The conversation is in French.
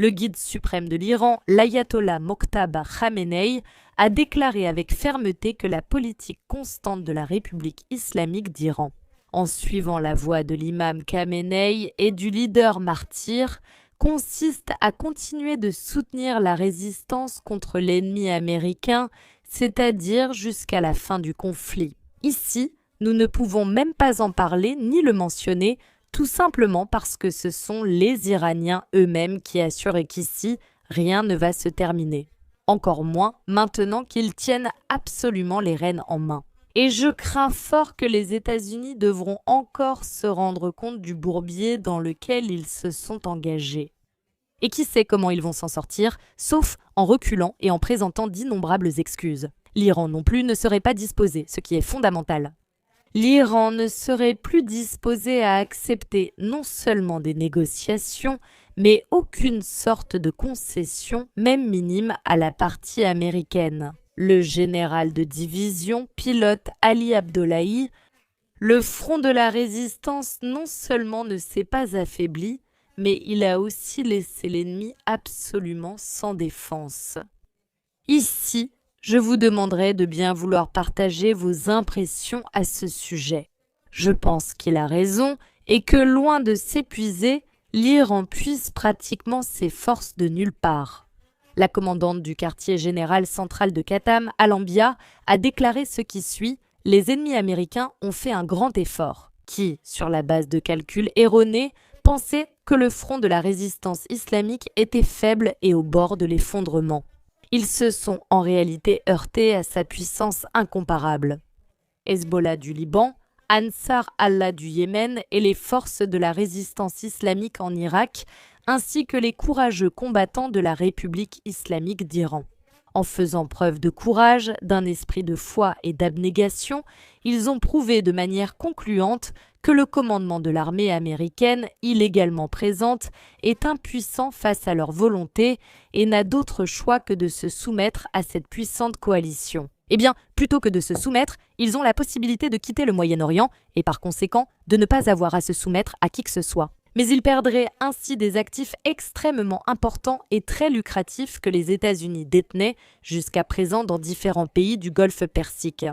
Le guide suprême de l'Iran, l'ayatollah Mojtaba Khamenei, a déclaré avec fermeté que la politique constante de la République islamique d'Iran, en suivant la voie de l'imam Khamenei et du leader martyr, consiste à continuer de soutenir la résistance contre l'ennemi américain, c'est-à-dire jusqu'à la fin du conflit. Ici, nous ne pouvons même pas en parler ni le mentionner, tout simplement parce que ce sont les Iraniens eux-mêmes qui assurent qu'ici, rien ne va se terminer. Encore moins maintenant qu'ils tiennent absolument les rênes en main. Et je crains fort que les États-Unis devront encore se rendre compte du bourbier dans lequel ils se sont engagés. Et qui sait comment ils vont s'en sortir, sauf en reculant et en présentant d'innombrables excuses. L'Iran non plus ne serait pas disposé, ce qui est fondamental. L'Iran ne serait plus disposé à accepter non seulement des négociations, mais aucune sorte de concession, même minime, à la partie américaine. Le général de division, pilote Ali Abdollahi, le front de la résistance non seulement ne s'est pas affaibli, mais il a aussi laissé l'ennemi absolument sans défense. Ici, je vous demanderai de bien vouloir partager vos impressions à ce sujet. Je pense qu'il a raison et que loin de s'épuiser, l'Iran puise pratiquement ses forces de nulle part. La commandante du quartier général central de Qatam, Al-Anbiya, a déclaré ce qui suit: les ennemis américains ont fait un grand effort, qui, sur la base de calculs erronés, pensaient que le front de la résistance islamique était faible et au bord de l'effondrement. Ils se sont en réalité heurtés à sa puissance incomparable. Hezbollah du Liban, Ansar Allah du Yémen et les forces de la résistance islamique en Irak, ainsi que les courageux combattants de la République islamique d'Iran. En faisant preuve de courage, d'un esprit de foi et d'abnégation, ils ont prouvé de manière concluante que le commandement de l'armée américaine, illégalement présente, est impuissant face à leur volonté et n'a d'autre choix que de se soumettre à cette puissante coalition. Eh bien, plutôt que de se soumettre, ils ont la possibilité de quitter le Moyen-Orient et par conséquent de ne pas avoir à se soumettre à qui que ce soit. Mais ils perdraient ainsi des actifs extrêmement importants et très lucratifs que les États-Unis détenaient jusqu'à présent dans différents pays du Golfe Persique.